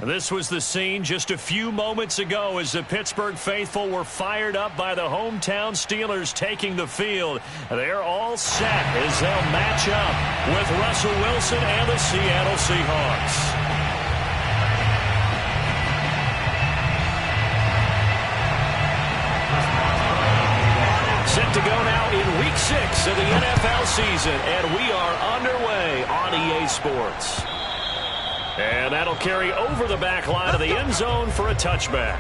This was the scene just a few moments ago as the Pittsburgh faithful were fired up by the hometown Steelers taking the field. They're all set as they'll match up with Russell Wilson and the Seattle Seahawks. Set to go now in Week 6 of the NFL season, and we are underway on EA Sports. And that'll carry over the back line of the end zone for a touchback.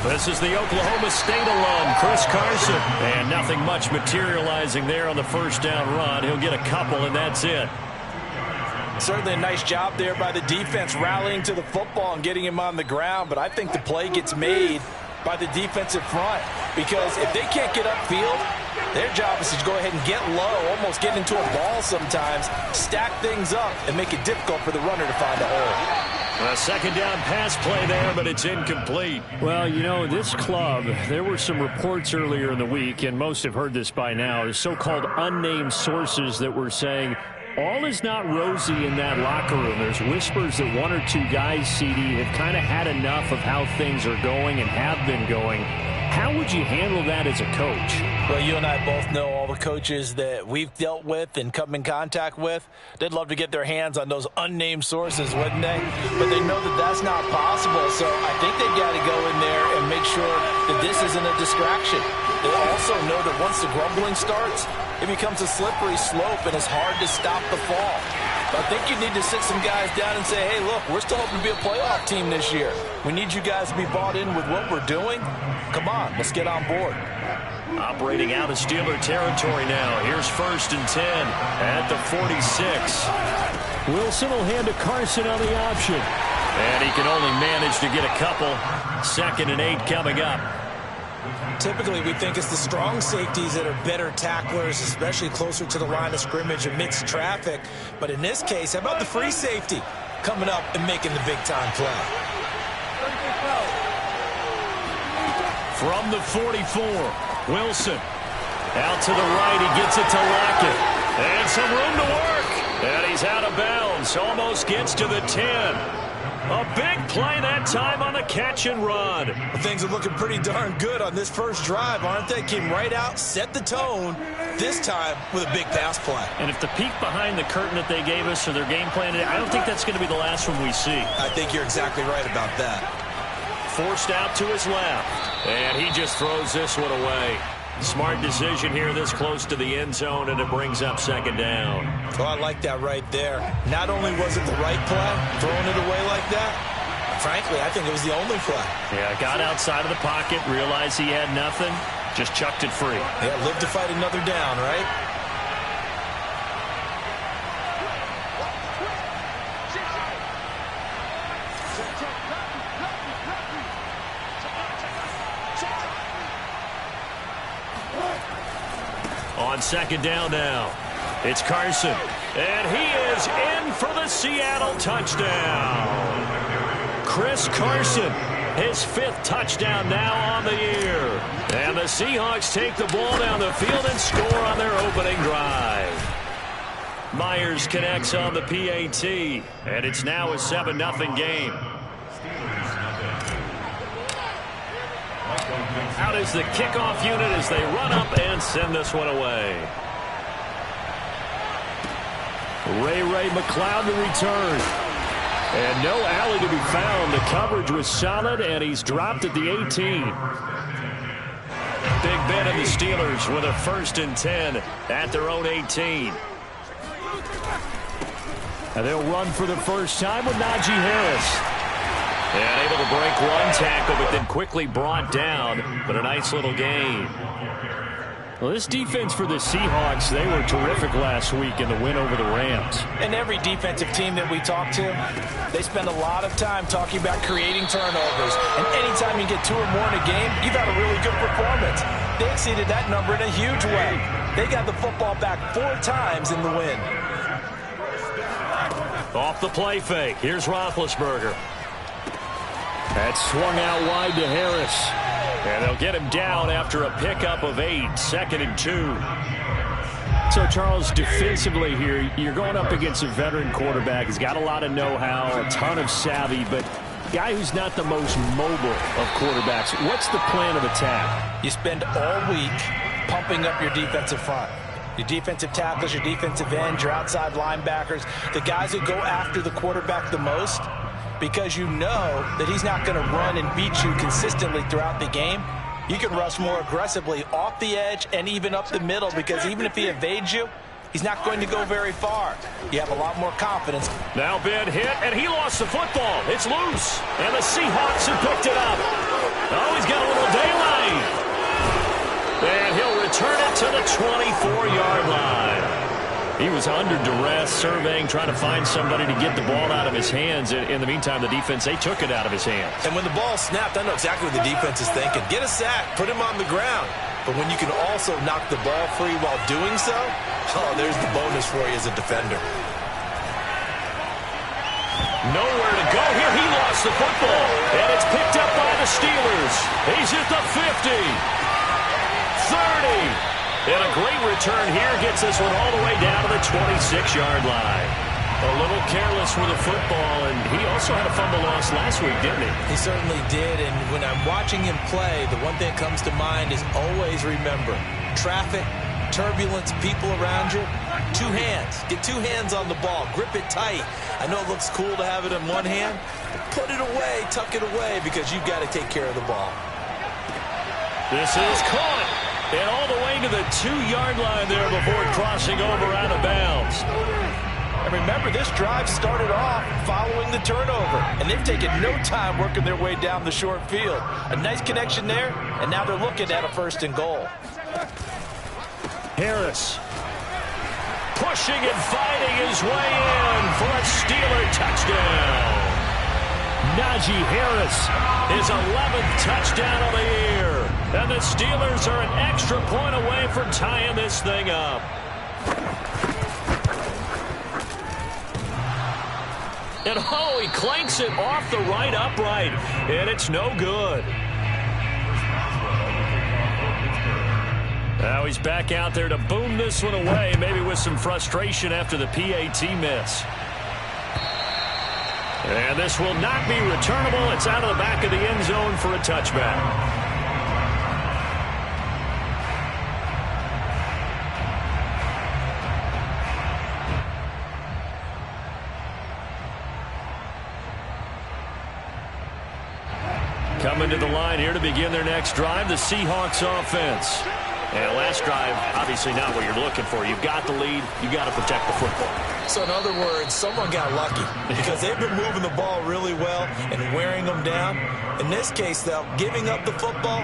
This is the Oklahoma State alum, Chris Carson. And nothing much materializing there on the first down run. He'll get a couple, and that's it. Certainly a nice job there by the defense rallying to the football and getting him on the ground. But I think the play gets made by the defensive front. Because if they can't get upfield, their job is to go ahead and get low, almost get into a ball sometimes, stack things up, and make it difficult for the runner to find a hole. A second down pass play there, but it's incomplete. Well, you know, this club, there were some reports earlier in the week, and most have heard this by now, the so-called unnamed sources that were saying all is not rosy in that locker room. There's whispers that one or two guys, CD, have kind of had enough of how things are going and have been going. How would you handle that as a coach? Well, you and I both know all the coaches that we've dealt with and come in contact with. They'd love to get their hands on those unnamed sources, wouldn't they? But they know that that's not possible, so I think they've got to go in there and make sure that this isn't a distraction. They also know that once the grumbling starts, it becomes a slippery slope and it's hard to stop the fall. I think you need to sit some guys down and say, hey, look, we're still hoping to be a playoff team this year. We need you guys to be bought in with what we're doing. Come on, let's get on board. Operating out of Steeler territory now. Here's 1st and 10 at the 46. Wilson will hand to Carson on the option. And he can only manage to get a couple. 2nd and 8 coming up. Typically, we think it's the strong safeties that are better tacklers, especially closer to the line of scrimmage amidst traffic. But in this case, how about the free safety coming up and making the big-time play? From the 44, Wilson. Out to the right, he gets it to Lockett. And some room to work. And he's out of bounds. Almost gets to the 10. A big play that time on the catch and run. Well, things are looking pretty darn good on this first drive, aren't they? Came right out, set the tone, this time with a big pass play. And if the peek behind the curtain that they gave us or their game plan, I don't think that's going to be the last one we see. I think you're exactly right about that. Forced out to his left. And he just throws this one away. Smart decision here this close to the end zone, and it brings up 2nd down. Oh, I like that right there. Not only was it the right play, throwing it away like that, frankly, I think it was the only play. Yeah, got outside of the pocket, realized he had nothing, just chucked it free. Yeah, live to fight another down, right? On 2nd down now, it's Carson. And he is in for the Seattle touchdown. Chris Carson, his 5th touchdown now on the year. And the Seahawks take the ball down the field and score on their opening drive. Myers connects on the PAT, and it's now a 7-0 game. Out is the kickoff unit as they run up and send this one away. Ray McLeod to return. And no alley to be found. The coverage was solid, and he's dropped at the 18. Big Ben and the Steelers with a 1st and 10 at their own 18. And they'll run for the first time with Najee Harris. And able to break one tackle, but then quickly brought down. But a nice little gain. Well, this defense for the Seahawks, they were terrific last week in the win over the Rams. And every defensive team that we talk to, they spend a lot of time talking about creating turnovers. And anytime you get 2 or more in a game, you've had a really good performance. They exceeded that number in a huge way. They got the football back 4 times in the win. Off the play fake. Here's Roethlisberger. That swung out wide to Harris. And they'll get him down after a pickup of 8, 2nd and 2. So, Charles, defensively here, you're going up against a veteran quarterback. He's got a lot of know-how, a ton of savvy, but guy who's not the most mobile of quarterbacks. What's the plan of attack? You spend all week pumping up your defensive front. Your defensive tackles, your defensive ends, your outside linebackers, the guys who go after the quarterback the most, because you know that he's not going to run and beat you consistently throughout the game. You can rush more aggressively off the edge and even up the middle, because even if he evades you, he's not going to go very far. You have a lot more confidence. Now Ben hit, and he lost the football. It's loose, and the Seahawks have picked it up. Oh, he's got a little daylight. And he'll return it to the 24-yard line. He was under duress, surveying, trying to find somebody to get the ball out of his hands. In the meantime, the defense, they took it out of his hands. And when the ball snapped, I know exactly what the defense is thinking. Get a sack, put him on the ground. But when you can also knock the ball free while doing so, oh, there's the bonus for you as a defender. Nowhere to go here. He lost the football, and it's picked up by the Steelers. He's at the 50, 30. And a great return here gets this one all the way down to the 26-yard line. A little careless with the football, and he also had a fumble loss last week, didn't he? He certainly did, and when I'm watching him play, the one thing that comes to mind is always remember, traffic, turbulence, people around you, 2 hands. Get 2 hands on the ball. Grip it tight. I know it looks cool to have it in one hand, but put it away, tuck it away, because you've got to take care of the ball. This is caught. And all the way to the 2-yard line there before crossing over out of bounds. And remember, this drive started off following the turnover, and they've taken no time working their way down the short field. A nice connection there, and now they're looking at a 1st and goal. Harris pushing and fighting his way in for a Steeler touchdown. Najee Harris, his 11th touchdown of the year. And the Steelers are an extra point away from tying this thing up. And oh, he clanks it off the right upright. And it's no good. Now he's back out there to boom this one away, maybe with some frustration after the PAT miss. And this will not be returnable. It's out of the back of the end zone for a touchback. Coming to the line here to begin their next drive, the Seahawks offense. And last drive, obviously not what you're looking for. You've got the lead. You've got to protect the football. So in other words, someone got lucky because they've been moving the ball really well and wearing them down. In this case, though, giving up the football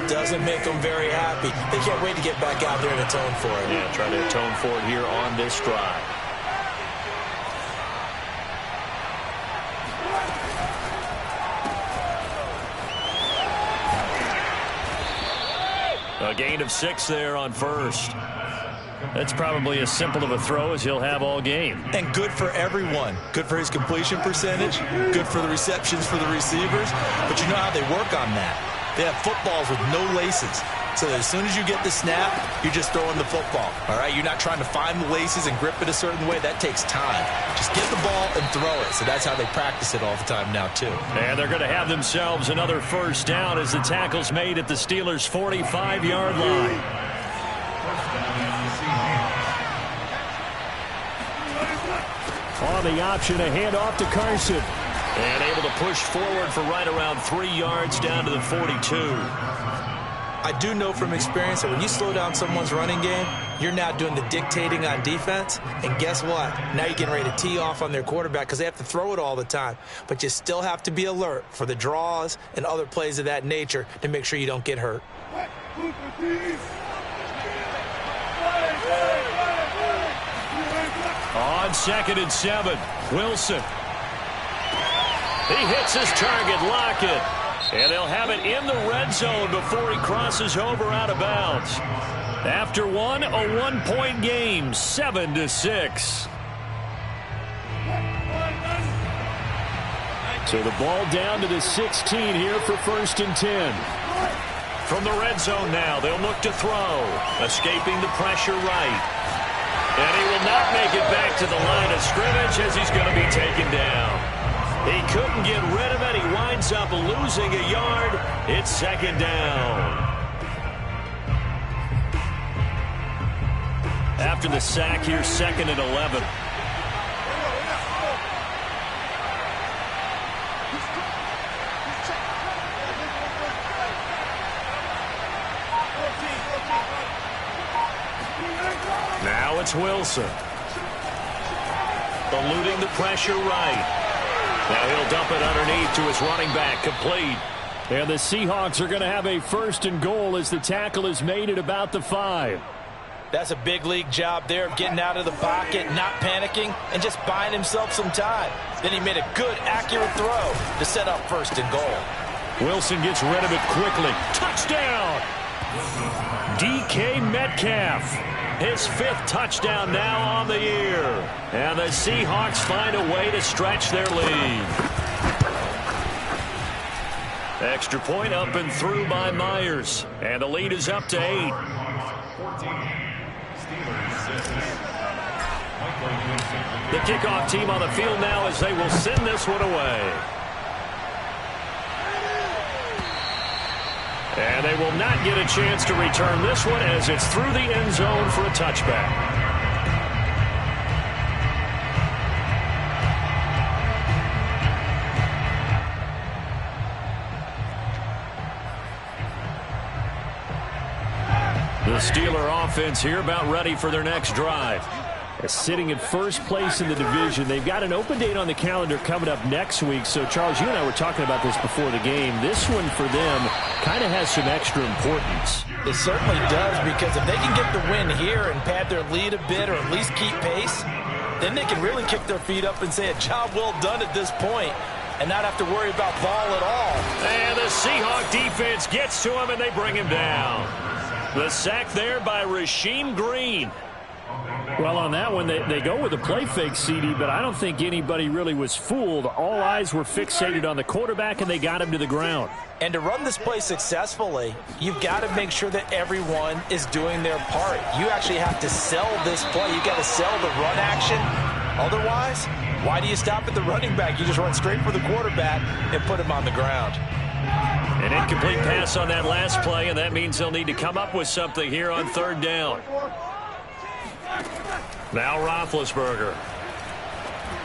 doesn't make them very happy. They can't wait to get back out there and atone for it. Yeah, try to atone for it here on this drive. A gain of 6 there on 1st. That's probably as simple of a throw as he'll have all game. And good for everyone. Good for his completion percentage. Good for the receptions for the receivers. But you know how they work on that. They have footballs with no laces. So that as soon as you get the snap, you're just throwing the football. All right? You're not trying to find the laces and grip it a certain way. That takes time. Just get the ball and throw it. So that's how they practice it all the time now, too. And they're going to have themselves another 1st down as the tackle's made at the Steelers' 45-yard line. On the option, a handoff to Carson. And able to push forward for right around 3 yards down to the 42. I do know from experience that when you slow down someone's running game, you're now doing the dictating on defense. And guess what? Now you're getting ready to tee off on their quarterback because they have to throw it all the time. But you still have to be alert for the draws and other plays of that nature to make sure you don't get hurt. On 2nd and 7, Wilson. He hits his target, Lockett. And they'll have it in the red zone before he crosses over out of bounds. After one, a 1-point game, 7-6. So the ball down to the 16 here for 1st and 10. From the red zone now, they'll look to throw. Escaping the pressure right. And he will not make it back to the line of scrimmage as he's going to be taken down. He couldn't get rid of it. He winds up losing a yard. It's 2nd down. After the sack, here's 2nd and 11. Now it's Wilson. Eluding the pressure right. Now he'll dump it underneath to his running back, complete. And the Seahawks are going to have a 1st and goal as the tackle is made at about the 5. That's a big league job there of getting out of the pocket, not panicking, and just buying himself some time. Then he made a good, accurate throw to set up 1st and goal. Wilson gets rid of it quickly. Touchdown! DK Metcalf. His 5th touchdown now on the year. And the Seahawks find a way to stretch their lead. Extra point up and through by Myers. And the lead is up to 8. The kickoff team on the field now as they will send this one away. And they will not get a chance to return this one as it's through the end zone for a touchback. The Steeler offense here about ready for their next drive. Sitting in 1st place in the division. They've got an open date on the calendar coming up next week. So, Charles, you and I were talking about this before the game. This one for them kind of has some extra importance. It certainly does, because if they can get the win here and pad their lead a bit or at least keep pace, then they can really kick their feet up and say a job well done at this point and not have to worry about ball at all. And the Seahawk defense gets to him and they bring him down. The sack there by Rasheem Green. Well, on that one, they go with a play fake, CD, but I don't think anybody really was fooled. All eyes were fixated on the quarterback, and they got him to the ground. And to run this play successfully, you've got to make sure that everyone is doing their part. You actually have to sell this play. You've got to sell the run action. Otherwise, why do you stop at the running back? You just run straight for the quarterback and put him on the ground. An incomplete pass on that last play, and that means they'll need to come up with something here on 3rd down. Now Roethlisberger.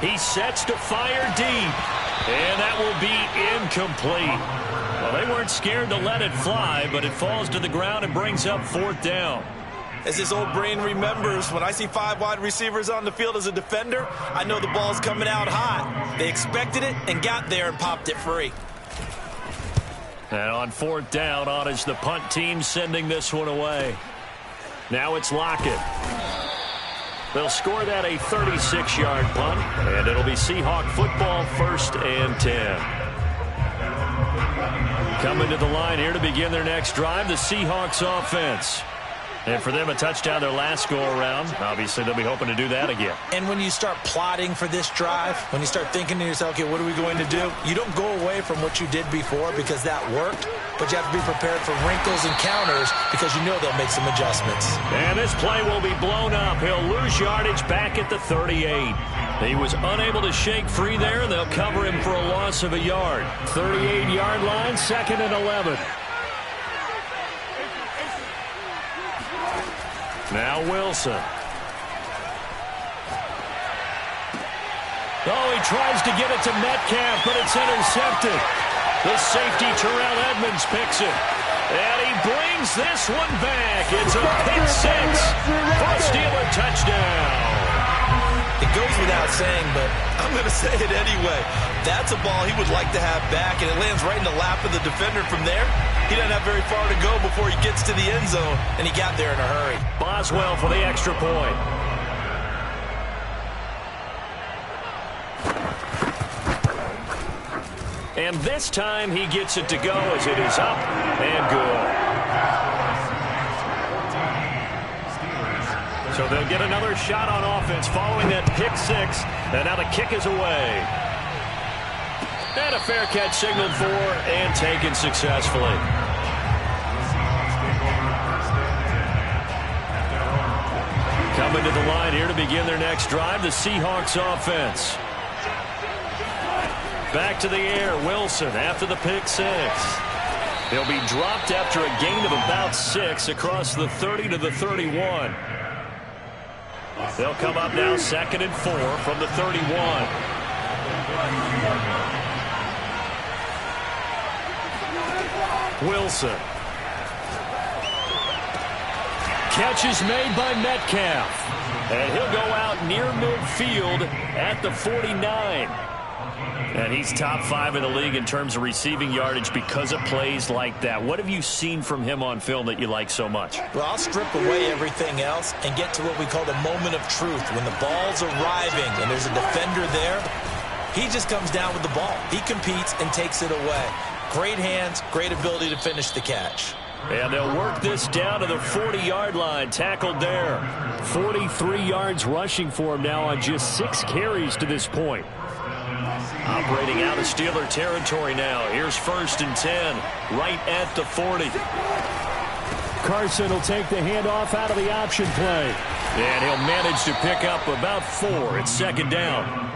He sets to fire deep. And that will be incomplete. Well, they weren't scared to let it fly, but it falls to the ground and brings up 4th down. As his old brain remembers, when I see 5 wide receivers on the field as a defender, I know the ball's coming out hot. They expected it and got there and popped it free. And on 4th down, on is the punt team sending this one away. Now it's Lockett. They'll score that a 36-yard punt, and it'll be Seahawk football 1st and 10. Coming to the line here to begin their next drive, the Seahawks offense. And for them, a touchdown their last go-around. Obviously, they'll be hoping to do that again. And when you start plotting for this drive, when you start thinking to yourself, okay, what are we going to do? You don't go away from what you did before because that worked, but you have to be prepared for wrinkles and counters because you know they'll make some adjustments. And this play will be blown up. He'll lose yardage back at the 38. He was unable to shake free there, and they'll cover him for a loss of a yard. 38-yard line, 2nd and 11. Now Wilson. Oh, he tries to get it to Metcalf, but it's intercepted. The safety, Terrell Edmonds, picks it. And he brings this one back. It's a pick six for a Steeler touchdown. It goes without saying, but I'm going to say it anyway. That's a ball he would like to have back, and it lands right in the lap of the defender from there. He doesn't have very far to go before he gets to the end zone, and he got there in a hurry. Boswell for the extra point. And this time he gets it to go as it is up and good. So they'll get another shot on offense following that pick six. And now the kick is away. And a fair catch signaled for and taken successfully. Coming to the line here to begin their next drive, the Seahawks offense. Back to the air, Wilson after the pick six. He'll be dropped after a gain of about 6 across the 30 to the 31. They'll come up now 2nd and 4 from the 31. Wilson. Catch is made by Metcalf. And he'll go out near midfield at the 49. And he's top 5 in the league in terms of receiving yardage because of plays like that. What have you seen from him on film that you like so much? Well, I'll strip away everything else and get to what we call the moment of truth. When the ball's arriving and there's a defender there, he just comes down with the ball. He competes and takes it away. Great hands, great ability to finish the catch. And they'll work this down to the 40-yard line. Tackled there. 43 yards rushing for him now on just 6 carries to this point. Operating out of Steeler territory now. Here's 1st and 10, right at the 40. Carson will take the handoff out of the option play. And he'll manage to pick up about 4. It's 2nd down.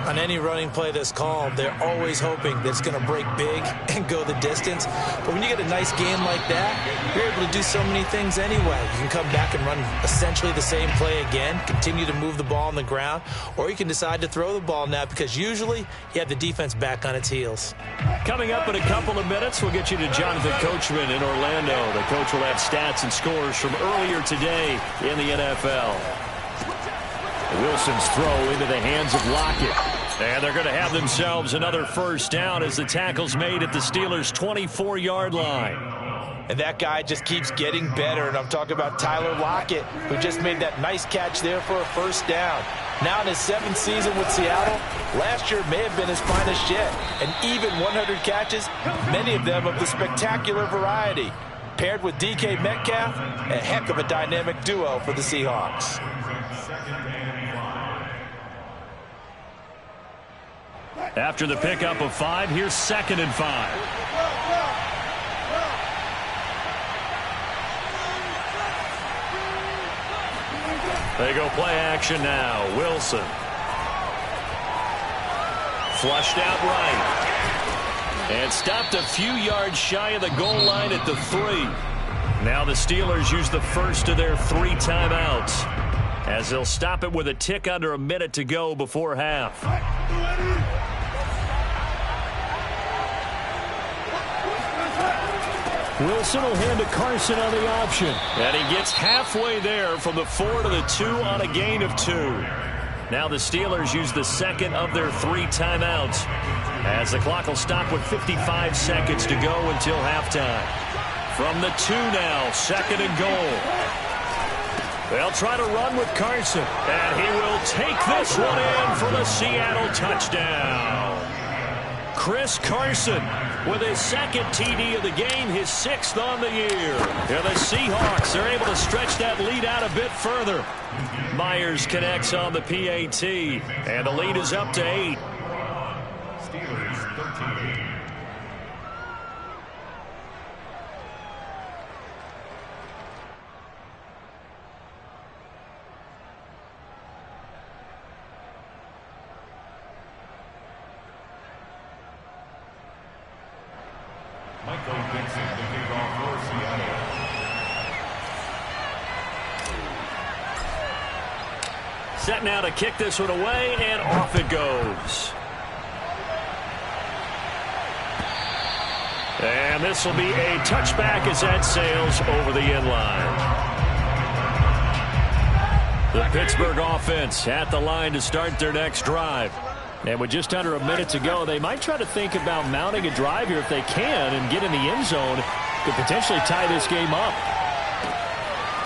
On any running play that's called, they're always hoping that it's going to break big and go the distance. But when you get a nice game like that, you're able to do so many things anyway. You can come back and run essentially the same play again, continue to move the ball on the ground, or you can decide to throw the ball now because usually you have the defense back on its heels. Coming up in a couple of minutes, we'll get you to Jonathan Coachman in Orlando. The coach will have stats and scores from earlier today in the NFL. Wilson's throw into the hands of Lockett. And they're going to have themselves another 1st down as the tackle's made at the Steelers' 24-yard line. And that guy just keeps getting better. And I'm talking about Tyler Lockett, who just made that nice catch there for a 1st down. Now in his 7th season with Seattle, last year may have been his finest yet. And even 100 catches, many of them of the spectacular variety. Paired with DK Metcalf, a heck of a dynamic duo for the Seahawks. After the pickup of 5, here's 2nd and 5. They go play action now. Wilson. Flushed out right. And stopped a few yards shy of the goal line at the 3. Now the Steelers use the first of their 3 timeouts as they'll stop it with a tick under a minute to go before half. Wilson will hand to Carson on the option. And he gets halfway there from the 4 to the 2 on a gain of 2. Now the Steelers use the 2nd of their 3 timeouts as the clock will stop with 55 seconds to go until halftime. From the 2 now, 2nd and goal. They'll try to run with Carson. And he will take this one in for the Seattle touchdown. Chris Carson with his 2nd TD of the game, his 6th on the year. Yeah, the Seahawks are able to stretch that lead out a bit further. Myers connects on the PAT, and the lead is up to 8. Steelers 13. Michael Dixon, the kickoff for Seattle. Set now to kick this one away, and off it goes. And this will be a touchback as that sails over the inline. The Pittsburgh offense at the line to start their next drive. And with just under a minute to go, they might try to think about mounting a drive here if they can and get in the end zone to potentially tie this game up.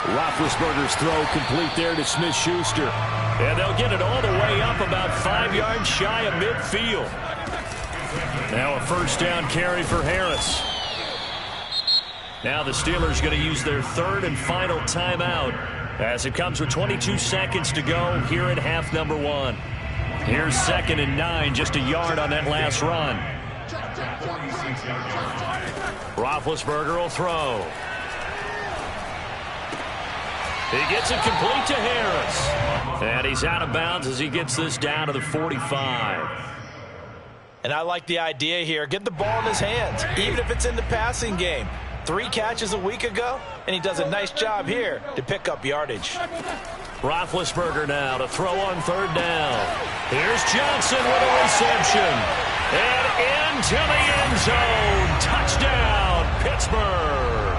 Roethlisberger's throw complete there to Smith-Schuster. And they'll get it all the way up about 5 yards shy of midfield. Now a first down carry for Harris. Now the Steelers going to use their third and final timeout as it comes with 22 seconds to go here at half number 1. Here's 2nd and 9, just a yard on that last run. Roethlisberger will throw. He gets it complete to Harris. And he's out of bounds as he gets this down to the 45. And I like the idea here. Get the ball in his hands, even if it's in the passing game. 3 catches a week ago, and he does a nice job here to pick up yardage. Roethlisberger now to throw on third down. Here's Johnson with a reception. And into the end zone. Touchdown, Pittsburgh.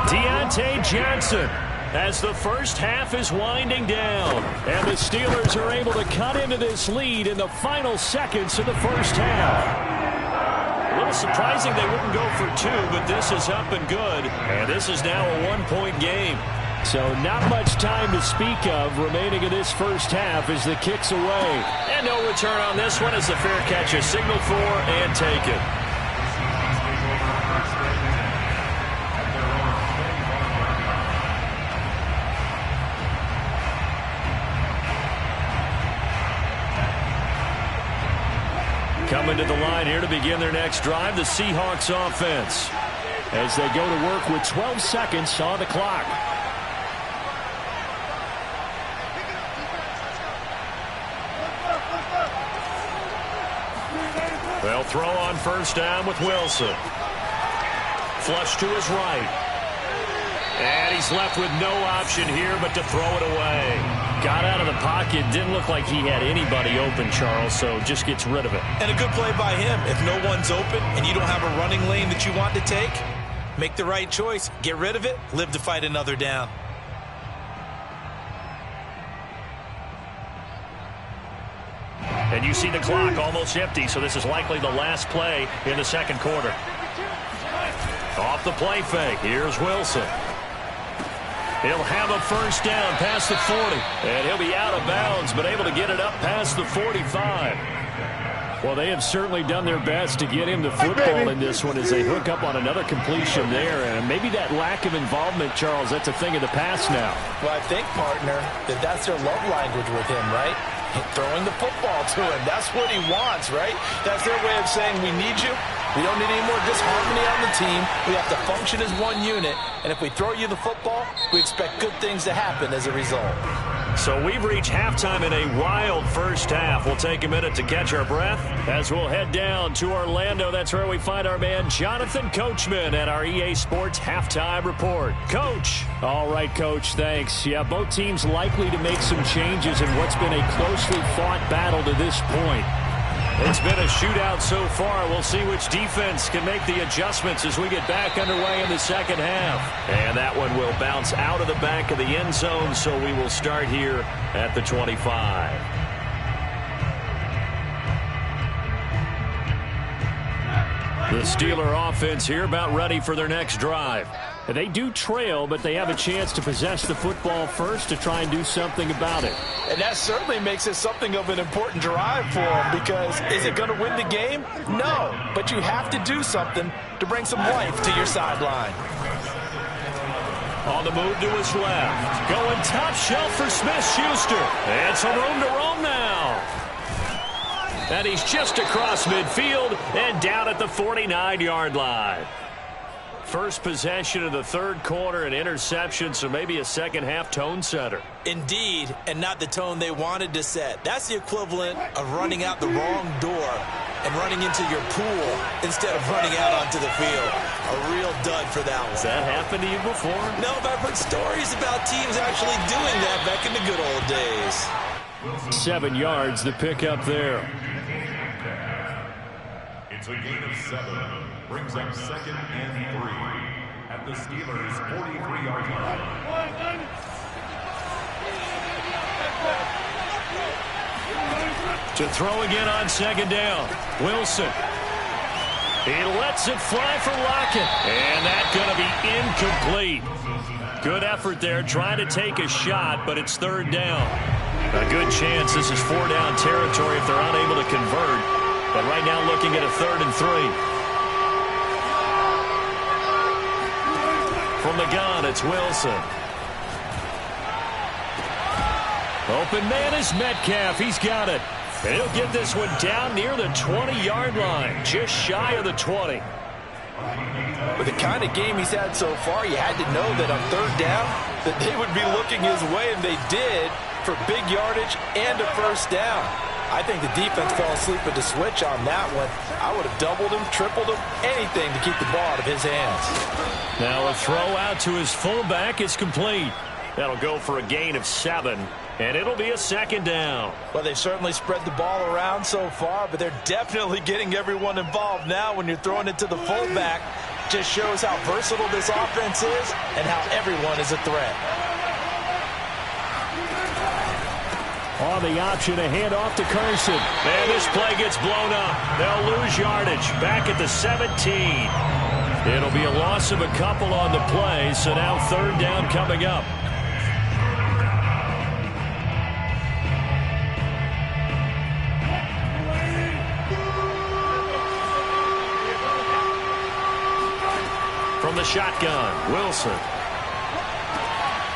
Deontay Johnson as the first half is winding down. And the Steelers are able to cut into this lead in the final seconds of the first half. A little surprising they wouldn't go for 2, but this is up and good. And this is now a 1-point game. So not much time to speak of remaining in this first half as the kick's away. And no return on this one as the fair catch is signaled for and taken. Coming to the line here to begin their next drive, the Seahawks offense, as they go to work with 12 seconds on the clock. They'll throw on first down with Wilson. Flush to his right. And he's left with no option here but to throw it away. Got out of the pocket. Didn't look like he had anybody open, Charles, so just gets rid of it. And a good play by him. If no one's open and you don't have a running lane that you want to take, make the right choice. Get rid of it. Live to fight another down. And you see the clock almost empty, so this is likely the last play in the second quarter. Off the play fake. Here's Wilson. He'll have a first down past the 40. And he'll be out of bounds, but able to get it up past the 45. Well, they have certainly done their best to get him the football in this one as they hook up on another completion there. And maybe that lack of involvement, Charles, that's a thing of the past now. Well, I think, partner, that's their love language with him, right? Throwing the football to him. That's what he wants, right? That's their way of saying, we need you. We don't need any more disharmony on the team. We have to function as one unit. And if we throw you the football, we expect good things to happen as a result. So we've reached halftime in a wild first half. We'll take a minute to catch our breath as we'll head down to Orlando. That's where we find our man Jonathan Coachman at our EA Sports Halftime Report. Coach. All right, Coach, thanks. Yeah, both teams likely to make some changes in what's been a closely fought battle to this point. It's been a shootout so far. We'll see which defense can make the adjustments as we get back underway in the second half. And that one will bounce out of the back of the end zone, so we will start here at the 25. The Steeler offense here about ready for their next drive. They do trail, but they have a chance to possess the football first to try and do something about it. And that certainly makes it something of an important drive for them, because is it going to win the game? No, but you have to do something to bring some life to your sideline. On the move to his left. Going top shelf for Smith-Schuster. And some room to roam now. And he's just across midfield and down at the 49-yard line. First possession of the third quarter, an interception, so maybe a second-half tone setter. Indeed, and not the tone they wanted to set. That's the equivalent of running out the wrong door and running into your pool instead of running out onto the field. A real dud for that one. Has that happened to you before? No, but I've heard stories about teams actually doing that back in the good old days. 7 yards, the pickup there. It's The gain of 7 brings up 2nd and 3 at the Steelers' 43-yard line. To throw again on 2nd down. Wilson. He lets it fly for Lockett. And that's going to be incomplete. Good effort there trying to take a shot, but it's 3rd down. A good chance this is 4-down territory if they're unable to convert. But right now looking at a 3rd and 3. From the gun, it's Wilson. Open man is Metcalf. He's got it. And he'll get this one down near the 20-yard line, just shy of the 20. With the kind of game he's had so far, you had to know that on 3rd down that they would be looking his way, and they did, for big yardage and a 1st down. I think the defense fell asleep at the switch on that one. I would have doubled him, tripled him, anything to keep the ball out of his hands. Now a throw out to his fullback is complete. That'll go for a gain of 7. And it'll be a 2nd down. Well, they've certainly spread the ball around so far, but they're definitely getting everyone involved now when you're throwing it to the fullback. Just shows how versatile this offense is and how everyone is a threat. On the option, a handoff to Carson. And this play gets blown up. They'll lose yardage back at the 17. It'll be a loss of a couple on the play, so now 3rd down coming up. From the shotgun, Wilson.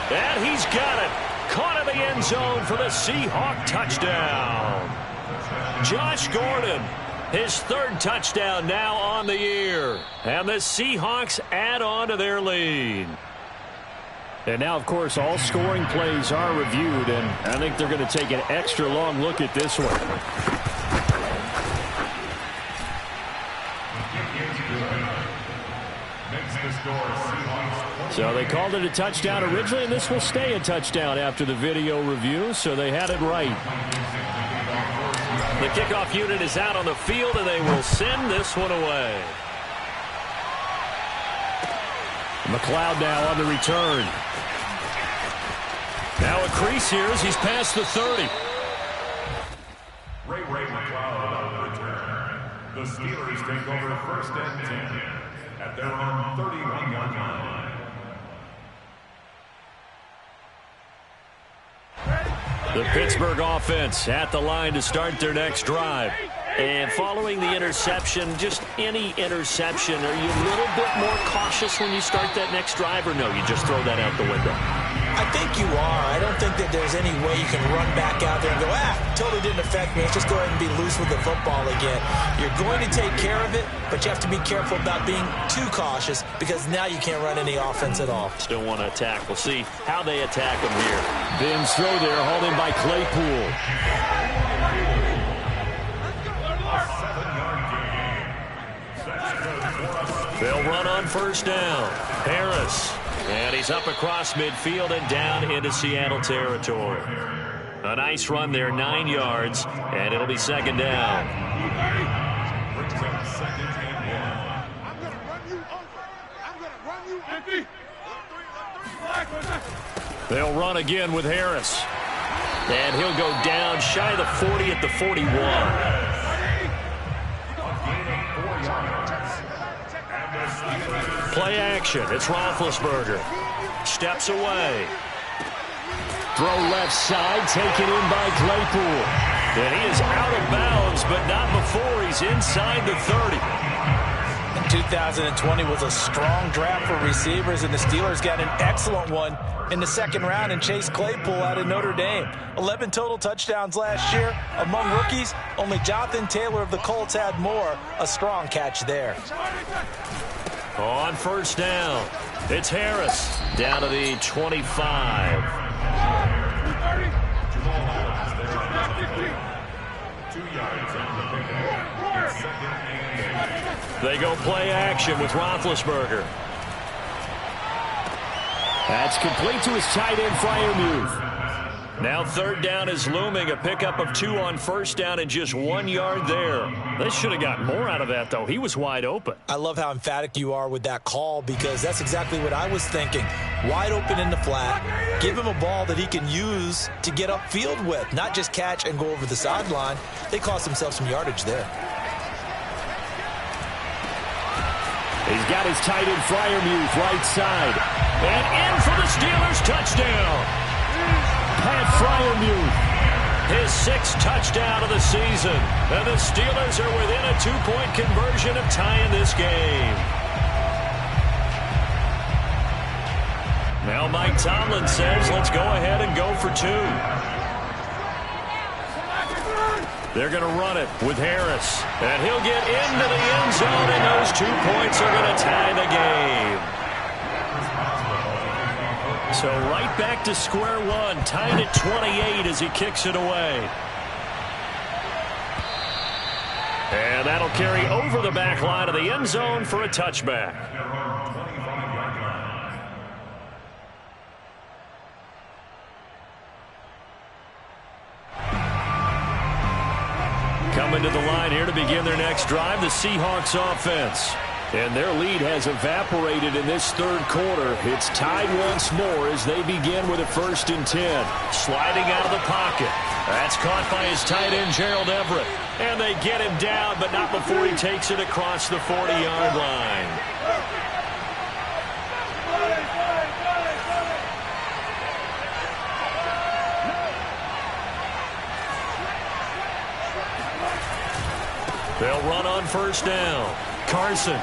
And he's got it. Caught in the end zone for the Seahawk touchdown. Josh Gordon, his 3rd touchdown now on the year. And the Seahawks add on to their lead. And now, of course, all scoring plays are reviewed, and I think they're going to take an extra long look at this one. So they called it a touchdown originally, and this will stay a touchdown after the video review, so they had it right. The kickoff unit is out on the field, and they will send this one away. McLeod now on the return. Now a crease here as he's past the 30. Ray McLeod on the return. The Steelers take over 1st and 10 at their own 31-yard line. The Pittsburgh offense at the line to start their next drive. And following the interception, just any interception, are you a little bit more cautious when you start that next drive, or no, you just throw that out the window? I think you are. I don't think that there's any way you can run back out there and go, totally didn't affect me. Let's just go ahead and be loose with the football again. You're going to take care of it, but you have to be careful about being too cautious because now you can't run any offense at all. Still want to attack. We'll see how they attack them here. Ben's throw there, hauled in by Claypool. They'll run on 1st down. Harris. And he's up across midfield and down into Seattle territory. A nice run there, 9 yards, and it'll be 2nd down. They'll run again with Harris. And he'll go down shy of the 40 at the 41. Play action. It's Roethlisberger. Steps away. Throw left side, taken in by Claypool. And he is out of bounds, but not before he's inside the 30. 2020 was a strong draft for receivers, and the Steelers got an excellent one in the 2nd round and Chase Claypool out of Notre Dame. 11 total touchdowns last year. Among rookies, only Jonathan Taylor of the Colts had more. A strong catch there. On 1st down, it's Harris down to the 25. They go play action with Roethlisberger. That's complete to his tight end, Freiermuth. Now 3rd down is looming, a pickup of 2 on 1st down and just 1 yard there. They should have gotten more out of that, though. He was wide open. I love how emphatic you are with that call because that's exactly what I was thinking. Wide open in the flat. Give him a ball that he can use to get upfield with, not just catch and go over the sideline. They cost themselves some yardage there. He's got his tight end Freiermuth right side. And in for the Steelers touchdown. Pat Freiermuth. His 6th touchdown of the season. And the Steelers are within a 2-point conversion of tying this game. Now Mike Tomlin says, let's go ahead and go for 2. They're going to run it with Harris. And he'll get into the end zone, and those 2 points are going to tie the game. So right back to square one, tied at 28 as he kicks it away. And that'll carry over the back line of the end zone for a touchback. Coming to the line here to begin their next drive, the Seahawks offense. And their lead has evaporated in this 3rd quarter. It's tied once more as they begin with a 1st and 10. Sliding out of the pocket. That's caught by his tight end, Gerald Everett. And they get him down, but not before he takes it across the 40-yard line. They'll run on 1st down. Carson.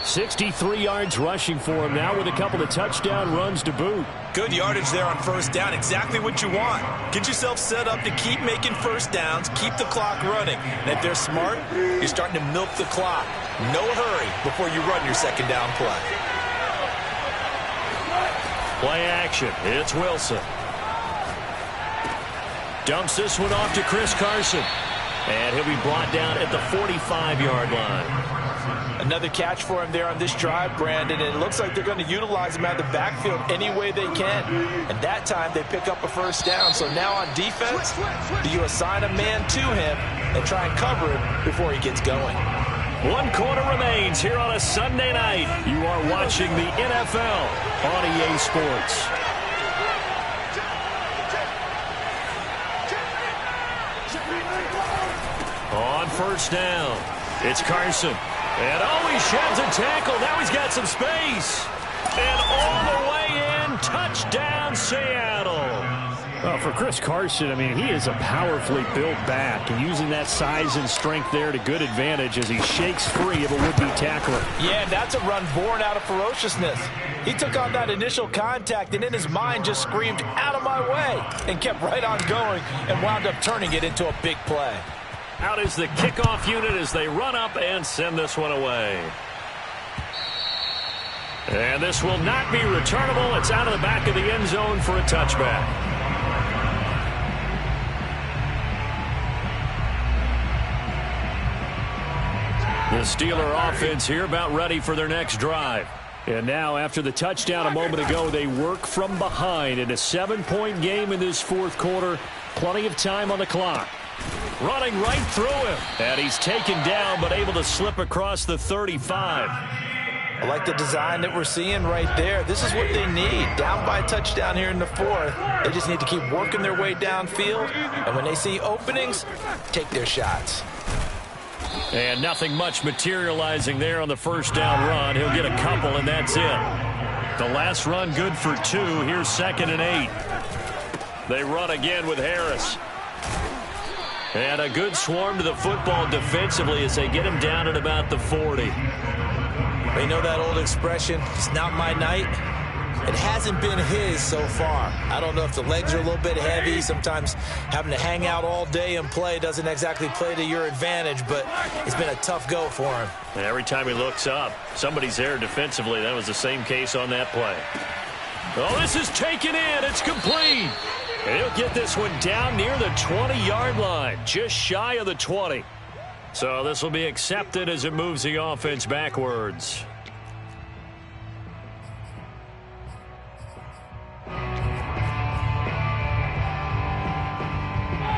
63 yards rushing for him now with a couple of touchdown runs to boot. Good yardage there on 1st down. Exactly what you want. Get yourself set up to keep making 1st downs, keep the clock running. And if they're smart, you're starting to milk the clock. No hurry before you run your 2nd down play. Play action. It's Wilson. Dumps this one off to Chris Carson. And he'll be brought down at the 45-yard line. Another catch for him there on this drive, Brandon. And it looks like they're going to utilize him out of the backfield any way they can. And that time they pick up a 1st down. So now on defense, do you assign a man to him and try and cover him before he gets going? 1 quarter remains here on a Sunday night. You are watching the NFL on EA Sports. On 1st down, it's Carson. And he sheds a tackle. Now he's got some space. And all the way in, touchdown Seattle. Well, for Chris Carson, I mean, he is a powerfully built back. And using that size and strength there to good advantage as he shakes free of a would-be tackler. Yeah, that's a run born out of ferociousness. He took on that initial contact and in his mind just screamed, out of my way, and kept right on going and wound up turning it into a big play. Out is the kickoff unit as they run up and send this one away. And this will not be returnable. It's out of the back of the end zone for a touchback. The Steeler offense here about ready for their next drive. And now, after the touchdown a moment ago, they work from behind in a 7-point game in this 4th quarter. Plenty of time on the clock. Running right through him. And he's taken down, but able to slip across the 35. I like the design that we're seeing right there. This is what they need. Down by a touchdown here in the 4th. They just need to keep working their way downfield. And when they see openings, take their shots. And nothing much materializing there on the 1st down run. He'll get a couple, and that's it. The last run good for 2. Here's 2nd and 8. They run again with Harris. And a good swarm to the football defensively as they get him down at about the 40. They know that old expression, it's not my night. It hasn't been his so far. I don't know if the legs are a little bit heavy. Sometimes having to hang out all day and play doesn't exactly play to your advantage, but it's been a tough go for him. And every time he looks up, somebody's there defensively. That was the same case on that play. Oh, this is taken in. It's complete. And he'll get this one down near the 20-yard line, just shy of the 20. So this will be accepted as it moves the offense backwards.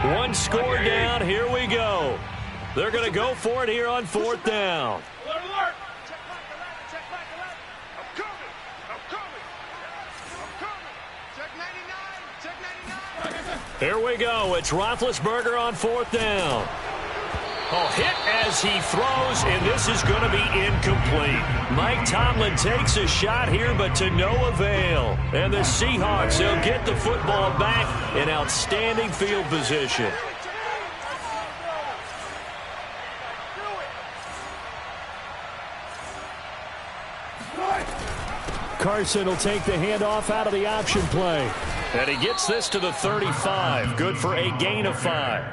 One score down. Here we go. They're going to go for it here on 4th down. Here we go. It's Roethlisberger on 4th down. Oh, hit as he throws, and this is going to be incomplete. Mike Tomlin takes a shot here, but to no avail. And the Seahawks, they'll get the football back in outstanding field position. Carson will take the handoff out of the option play. And he gets this to the 35. Good for a gain of 5.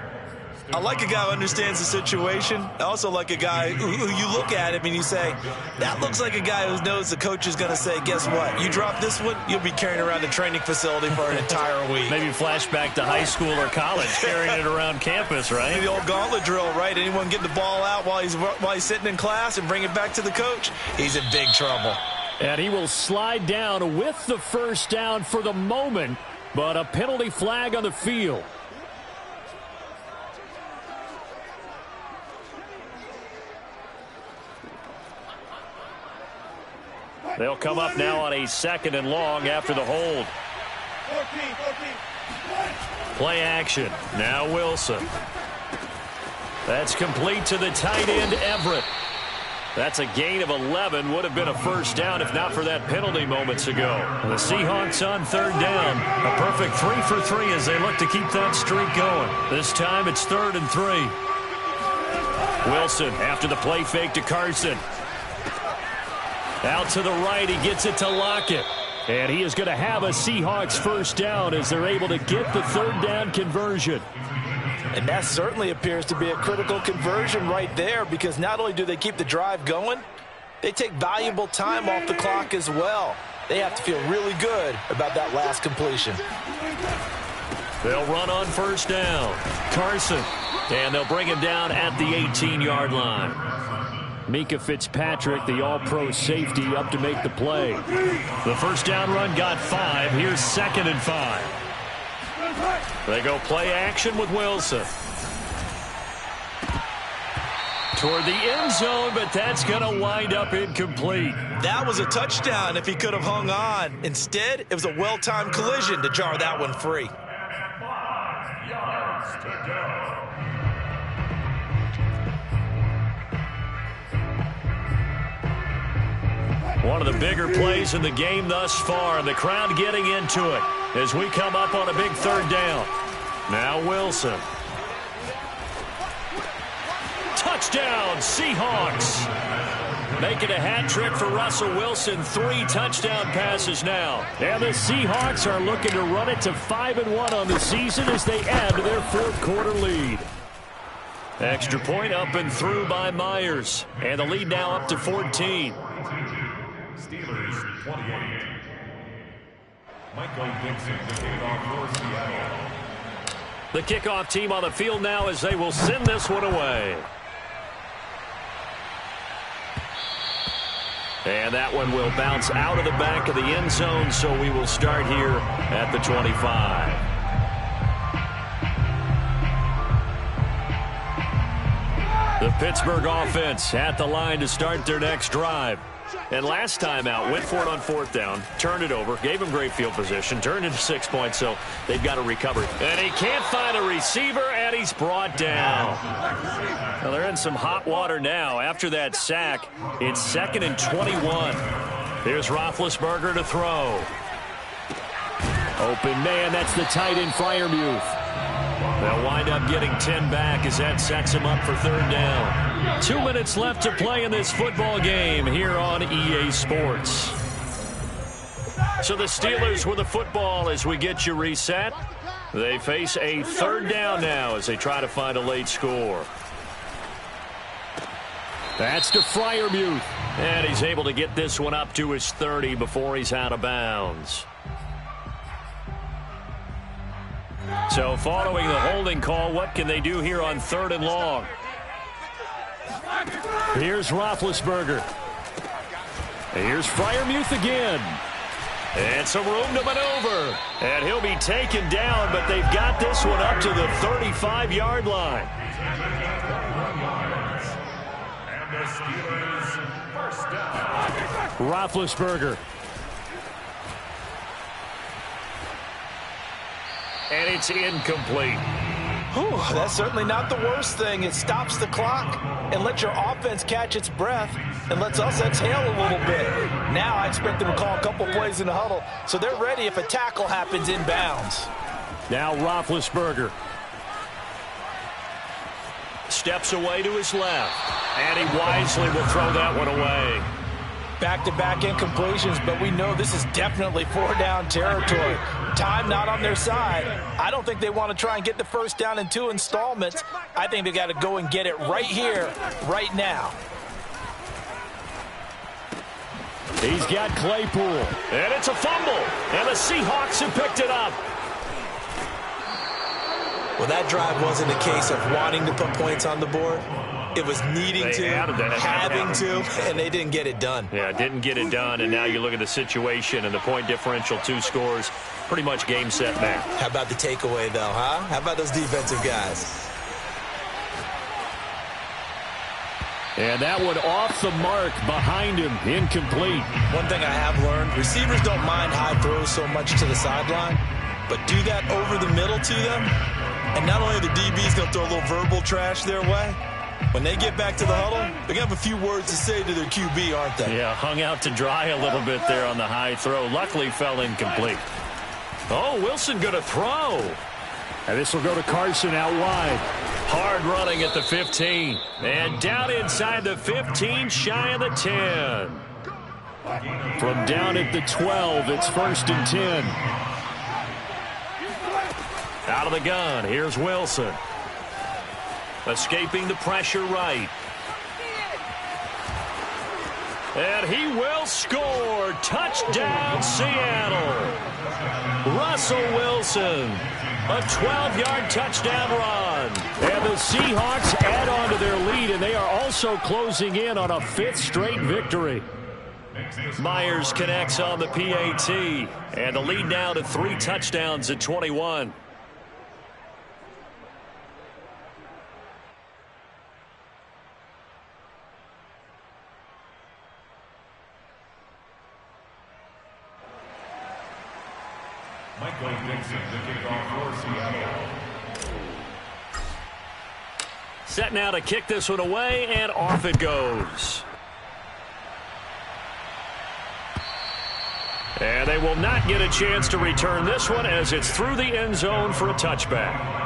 I like a guy who understands the situation. I also like a guy who you look at him and you say, that looks like a guy who knows the coach is going to say, guess what? You drop this one, you'll be carrying around the training facility for an entire week. Maybe flashback to high school or college, carrying it around campus, right? The old gauntlet drill, right? Anyone get the ball out while he's sitting in class and bring it back to the coach? He's in big trouble. And he will slide down with the first down for the moment, but a penalty flag on the field. They'll come up now on a 2nd and long after the hold. Play action. Now Wilson. That's complete to the tight end, Everett. That's a gain of 11. Would have been a first down if not for that penalty moments ago. The Seahawks on 3rd down. A perfect 3 for 3 as they look to keep that streak going. This time it's 3rd and 3. Wilson after the play fake to Carson. Out to the right, he gets it to Lockett. And he is going to have a Seahawks first down as they're able to get the 3rd down conversion. And that certainly appears to be a critical conversion right there, because not only do they keep the drive going, they take valuable time off the clock as well. They have to feel really good about that last completion. They'll run on first down. Carson. And they'll bring him down at the 18-yard line. Mika Fitzpatrick, the all-pro safety, up to make the play. The first down run got 5. Here's 2nd and 5. They go play action with Wilson. Toward the end zone, but that's going to wind up incomplete. That was a touchdown if he could have hung on. Instead, it was a well-timed collision to jar that one free. 5 yards to go. One of the bigger plays in the game thus far, and the crowd getting into it as we come up on a big 3rd down. Now Wilson. Touchdown, Seahawks. Making a hat trick for Russell Wilson. 3 touchdown passes now. And the Seahawks are looking to run it to 5-1 on the season as they add to their 4th quarter lead. Extra point up and through by Myers. And the lead now up to 14. Steelers 28. Michael Dixon to kick off for Seattle. The kickoff team on the field now as they will send this one away. And that one will bounce out of the back of the end zone, so we will start here at the 25. The Pittsburgh offense at the line to start their next drive. And last time out, went for it on 4th down, turned it over, gave him great field position, turned into 6 points, so they've got to recover. And he can't find a receiver, and he's brought down. Well, they're in some hot water now. After that sack, it's 2nd and 21. Here's Roethlisberger to throw. Open man, that's the tight end, Freiermuth. They'll wind up getting 10 back as that sets him up for 3rd down. 2 minutes left to play in this football game here on EA Sports. So the Steelers with the football as we get you reset. They face a 3rd down now as they try to find a late score. That's to Freiermuth. And he's able to get this one up to his 30 before he's out of bounds. So following the holding call, what can they do here on 3rd and long? Here's Roethlisberger. Here's Freiermuth again. And some room to maneuver. And he'll be taken down, but they've got this one up to the 35-yard line. The Steelers first down. Roethlisberger. And it's incomplete. Whew, that's certainly not the worst thing. It stops the clock and lets your offense catch its breath and lets us exhale a little bit. Now I expect them to call a couple plays in the huddle so they're ready if a tackle happens inbounds. Now Roethlisberger. Steps away to his left. And he wisely will throw that one away. Back-to-back incompletions, but we know this is definitely four-down territory. Time not on their side. I don't think they want to try and get the first down in 2 installments. I think they got to go and get it right here, right now. He's got Claypool. And it's a fumble. And the Seahawks have picked it up. Well, that drive wasn't a case of wanting to put points on the board. It was needing to, having to, and they didn't get it done. Yeah, didn't get it done, and now you look at the situation and the point differential, 2 scores, pretty much game, set, match. How about the takeaway, though, huh? How about those defensive guys? And that one off the mark behind him, incomplete. One thing I have learned, receivers don't mind high throws so much to the sideline, but do that over the middle to them, and not only are the DBs going to throw a little verbal trash their way, when they get back to the huddle, they're going to have a few words to say to their QB, aren't they? Yeah, hung out to dry a little bit there on the high throw. Luckily, fell incomplete. Oh, Wilson going to throw. And this will go to Carson out wide. Hard running at the 15. And down inside the 15, shy of the 10. From down at the 12, it's 1st and 10. Out of the gun, here's Wilson. Escaping the pressure right. And he will score. Touchdown, Seattle. Russell Wilson. A 12-yard touchdown run. And the Seahawks add on to their lead, and they are also closing in on a 5th straight victory. Myers connects on the PAT. And the lead now to 3 touchdowns at 21. Michael Dixon, the kickoff for Seattle. Set now to kick this one away, and off it goes. And they will not get a chance to return this one as it's through the end zone for a touchback.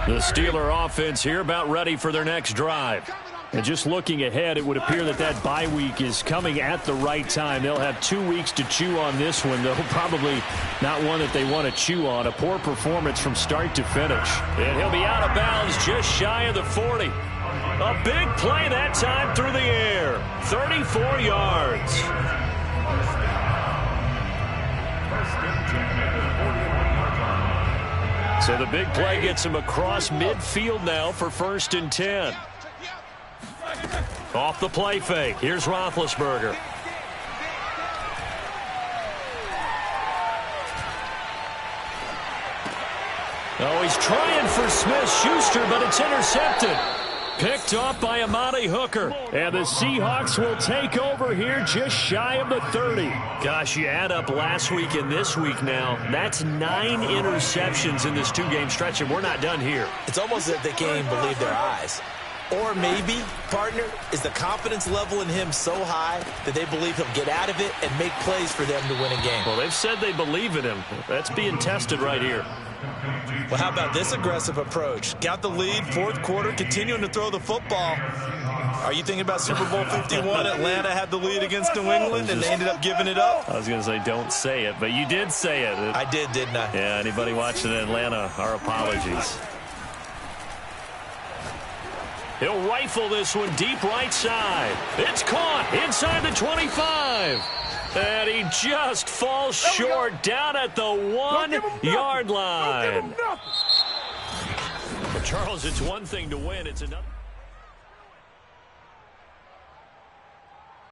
The Steeler offense here about ready for their next drive. And just looking ahead, it would appear that that bye week is coming at the right time. They'll have 2 weeks to chew on this one, though probably not one that they want to chew on. A poor performance from start to finish. And he'll be out of bounds just shy of the 40. A big play that time through the air. 34 yards. So the big play gets him across midfield now for 1st and 10. Off the play fake. Here's Roethlisberger. Oh, he's trying for Smith-Schuster, but it's intercepted. Picked off by Amani Hooker. And the Seahawks will take over here just shy of the 30. Gosh, you add up last week and this week now. That's 9 interceptions in this 2-game stretch, and we're not done here. It's almost as if they can't even believe their eyes. Or maybe, partner, is the confidence level in him so high that they believe he'll get out of it and make plays for them to win a game. Well, they've said they believe in him. That's being tested right here. Well, how about this aggressive approach? Got the lead, 4th quarter, continuing to throw the football. Are you thinking about Super Bowl 51? Atlanta had the lead against New England, and they ended up giving it up? I was going to say don't say it, but you did say it. I did, didn't I? Yeah, anybody watching in Atlanta, our apologies. He'll rifle this one deep right side. It's caught inside the 25. And he just falls short down at the 1-yard line. But Charles, it's one thing to win. It's another.